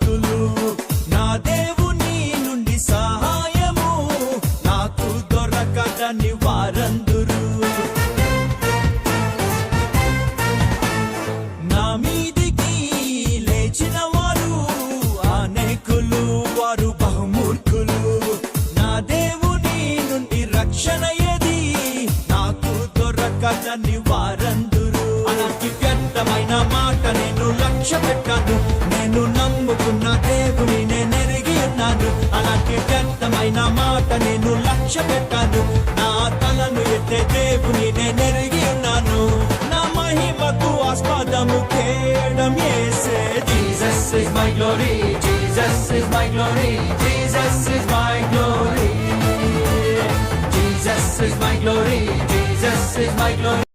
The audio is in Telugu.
బహుమతులు. నా దేవుని నుండి సహాయము నాకు దొరకదని వారందురు. నా మీదికి లేచిన వారు అనేకులు, వారు బహుమూర్ఖులు. నా దేవుని నుండి రక్షణ ఏది నాకు దొరకదని వారందురు. అలాంటి వ్యర్థమైన మాట నేను లక్ష్య పెట్టాను. నేను నమ్ముకున్న దేవుని నేనెరిగి ఉన్నాను. అలాంటి వ్యర్థమైన మాట నేను లక్ష్య పెట్టాను. నా తలను ఎత్తే దేవుని నేనెరిగి ఉన్నాను. నా మహిమకు ఆస్పదము కేడం యేసే. Jesus is my glory, Jesus is my glory, Jesus is my glory. Jesus is my glory, Jesus is my glory.